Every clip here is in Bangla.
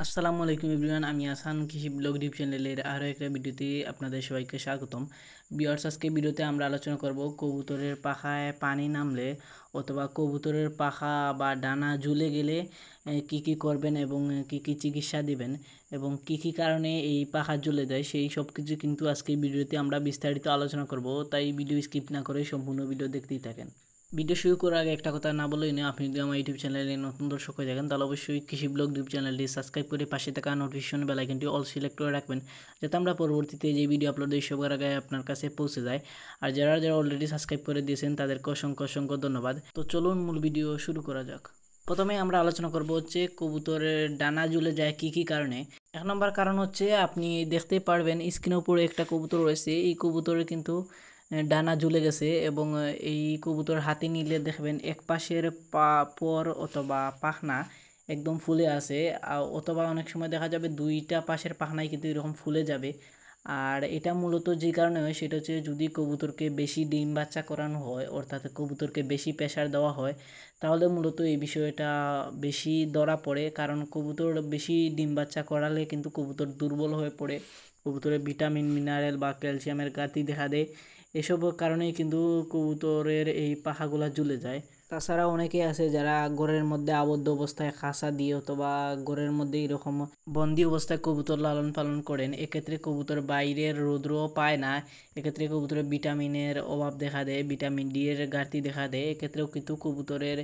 আসসালামু আলাইকুম এভরিওয়ান, আমি আসান কৃষি ব্লগ ইউটিউব চ্যানেলের আরও একটা ভিডিওতে আপনাদের সবাইকে স্বাগতম। ভিউয়ার্স, আজকে ভিডিওতে আমরা আলোচনা করব কবুতরের পাখায় পানি নামলে অথবা কবুতরের পাখা বা ডানা ঝুলে গেলে কি কি করবেন এবং কি কি চিকিৎসা দিবেন এবং কি কি কারণে এই পাখা ঝুলে যায় সেই সব কিছু কিন্তু আজকে ভিডিওতে আমরা বিস্তারিত আলোচনা করব। তাই ভিডিও স্কিপ না করে সম্পূর্ণ ভিডিও দেখতেই থাকেন। ভিডিও শুরু করার আগে একটা কথা না বলেই না, আপনি যদি আমার ইউটিউব চ্যানেলে নতুন দর্শক হয়ে থাকেন তাহলে অবশ্যই কৃষি ব্লগ ইউটিউব চ্যানেলটি সাবস্ক্রাইব করে পাশে থাকা নোটিফিকেশন বেল আইকনটি অল সিলেক্ট করে রাখবেন, যাতে আমরা পরবর্তীতে যে ভিডিও আপলোড দিই সবার আগে আপনার কাছে পৌঁছে যায়। আর যারা যারা অলরেডি সাবস্ক্রাইব করে দিয়েছেন তাদেরকে অসংখ্য অসংখ্য ধন্যবাদ। তো চলুন মূল ভিডিও শুরু করা যাক। প্রথমে আমরা আলোচনা করব হচ্ছে কবুতরের ডানা ঝুলে যায় কি কি কারণে। এক নম্বর কারণ হচ্ছে, আপনি দেখতে পারবেন স্ক্রিনের উপরে একটা কবুতর রয়েছে, এই কবুতরের কিন্তু ডানা ঝুলে গেছে এবং এই কবুতর হাতে নিলে দেখবেন এক পাশের পর অথবা পাখনা একদম ফুলে আছে, অথবা অনেক সময় দেখা যাবে দুইটা পাশের পাখনাই কিন্তু এরকম ফুলে যাবে। আর এটা মূলত যে কারণে হয় সেটা হচ্ছে, যদি কবুতরকে বেশি ডিম বাচ্চা করানো হয় অর্থাৎ কবুতরকে বেশি প্রেসার দেওয়া হয় তাহলে মূলত এই বিষয়টা বেশি ধরা পড়ে। কারণ কবুতর বেশি ডিম বাচ্চা করালে কিন্তু কবুতর দুর্বল হয়ে পড়ে, কবুতরের ভিটামিন মিনারেল বা ক্যালসিয়ামের ঘাটতি দেখা দেয়। এসব কারণেই কিন্তু কবুতরের এই পাখাগুলা ঝুলে যায়। তাছাড়া অনেকে আছে যারা ঘরের মধ্যে আবদ্ধ অবস্থায় খাঁচা দিয়ে অথবা ঘরের মধ্যে এরকম বন্দি অবস্থায় কবুতর লালন পালন করেন, এক্ষেত্রে কবুতর বাইরের রৌদ্রও পায় না, এক্ষেত্রে কবুতরের ভিটামিনের অভাব দেখা দেয়, ভিটামিন ডি এর ঘাটতি দেখা দেয়, এক্ষেত্রেও কিন্তু কবুতরের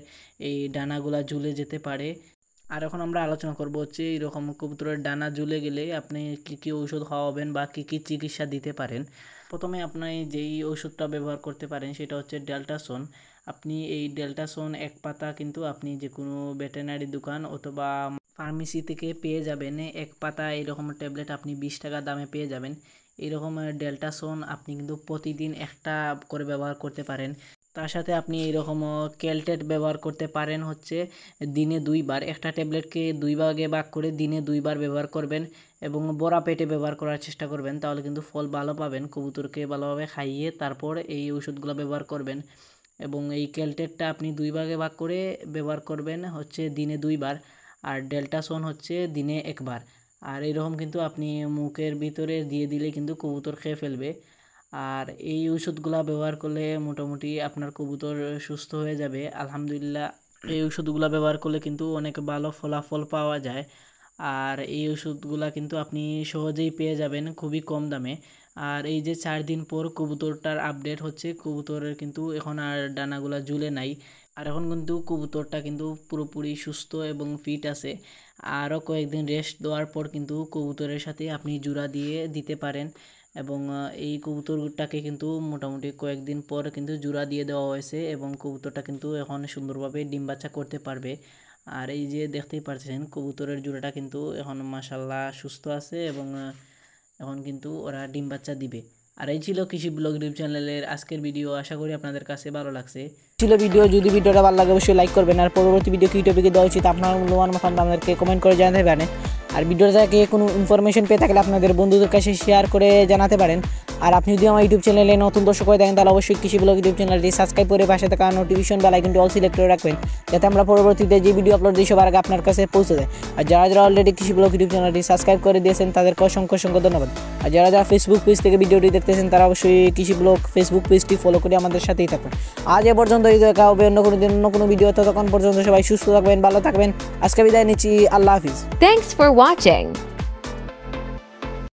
এই ডানাগুলা ঝুলে যেতে পারে। আর এখন আমরা আলোচনা করব হচ্ছে এরকম কবুতরের ডানা ঝুলে গেলে আপনি কি কি ঔষধ খাওয়াবেন বা কি কি চিকিৎসা দিতে পারেন। প্রথমে আপনি যেই ওষুধটা ব্যবহার করতে পারেন সেটা হচ্ছে ডেল্টাসন। আপনি এই ডেল্টাসন এক পাতা কিন্তু আপনি যে কোনো ভেটেরিনারি দোকান অথবা ফার্মেসি থেকে পেয়ে যাবেন। এক পাতা এরকম ট্যাবলেট আপনি 20 টাকা দামে পেয়ে যাবেন। এরকম ডেল্টাসন আপনি কিন্তু প্রতিদিন একটা করে ব্যবহার করতে পারেন। তার সাথে আপনি এইরকম ক্যালটেট ব্যবহার করতে পারেন হচ্ছে দিনে 2 বার। একটা ট্যাবলেটকে 2 ভাগে ভাগ করে দিনে 2 বার ব্যবহার করবেন এবং বড়া পেটে ব্যবহার করার চেষ্টা করবেন, তাহলে কিন্তু ফল ভালো পাবেন। কবুতরকে ভালোভাবে খাইয়ে তারপর এই ওষুধগুলো ব্যবহার করবেন এবং এই ক্যালটেটটা আপনি 2 ভাগে ভাগ করে ব্যবহার করবেন হচ্ছে দিনে 2 বার, আর ডেল্টাসন হচ্ছে দিনে 1 বার। আর এরকম কিন্তু আপনি মুখের ভিতরে দিয়ে দিলে কিন্তু কবুতর খেয়ে ফেলবে। আর এই ওষুধগুলা ব্যবহার করলে মোটামুটি আপনার কবুতর সুস্থ হয়ে যাবে আলহামদুলিল্লাহ। এই ওষুধগুলা ব্যবহার করলে কিন্তু অনেক ভালো ফলাফল পাওয়া যায়। আর এই ওষুধগুলা কিন্তু আপনি সহজেই পেয়ে যাবেন খুবই কম দামে। আর এই যে 4 দিন পর কবুতরটার আপডেট হচ্ছে, কবুতরের কিন্তু এখন আর ডানাগুলা ঝুলে নাই, আর এখন কিন্তু কবুতরটা কিন্তু পুরোপুরি সুস্থ এবং ফিট আছে। আরও কয়েকদিন রেস্ট দেওয়ার পর কিন্তু কবুতরের সাথে আপনি জোড়া দিয়ে দিতে পারেন এবং এই কবুতরটাকে কিন্তু মোটামুটি কয়েকদিন পর কিন্তু জোড়া দিয়ে দেওয়া হয়েছে এবং কবুতরটা কিন্তু এখন সুন্দরভাবে ডিম বাচ্চা করতে পারবে। আর এই যে দেখতেই পাচ্ছেন কবুতরের জোড়াটা কিন্তু এখন মাশাল্লাহ সুস্থ আছে এবং এখন কিন্তু ওরা ডিম বাচ্চা দিবে। আর এই ছিল কৃষি ব্লগ ইউটিউব চ্যানেলের আজকের ভিডিও, আশা করি আপনাদের কাছে ভালো লাগছে। ছিল ভিডিও, যদি ভিডিওটা ভালো লাগে অবশ্যই লাইক করবেন, আর পরবর্তী ভিডিও কী টপিকে দেওয়া উচিত আপনার মূল্যবান মতামত আমাদেরকে কমেন্ট করে জানাতে পারেন। আর ভিডিওটা থেকে কোনো ইনফরমেশন পেয়ে থাকলে আপনাদের বন্ধুদের কাছে শেয়ার করে জানাতে পারেন। আর আপনি যদি আমার ইউটিউব চ্যানেলে নতুন দর্শক হয়ে থাকেন তাহলে অবশ্যই কৃষি ব্লগ ইউটিউব চ্যানেলটি সাবস্ক্রাইব করে পাশে থাকা নোটিফিকেশন বেল আইকনটি অল সিলেক্ট করে রাখবেন, যাতে আমরা পরবর্তীতে যে ভিডিও আপলোড দিই সবার আগে আপনার কাছে পৌঁছে যায়। আর যারা যারা অলরেডি কৃষি ব্লগ ইউটিউব চ্যানেলটি সাবস্ক্রাইব করে দিয়েছেন তাদেরকে অসংখ্য অসংখ্য ধন্যবাদ। আর যারা যারা ফেসবুক পেজ থেকে ভিডিওটি দেখতেছেন তারা অবশ্যই কৃষি ব্লগ ফেসবুক পেজটি ফলো করে আমাদের সাথেই থাকুন। আজ এ পর্যন্ত দেখা হবে অন্য কোনো দিন অন্য কোনো ভিডিও, ততক্ষণ পর্যন্ত সবাই সুস্থ থাকবেন, ভালো থাকবেন। আজকে বিদায় নিচ্ছি, আল্লাহ হাফিজ। Thanks for watching.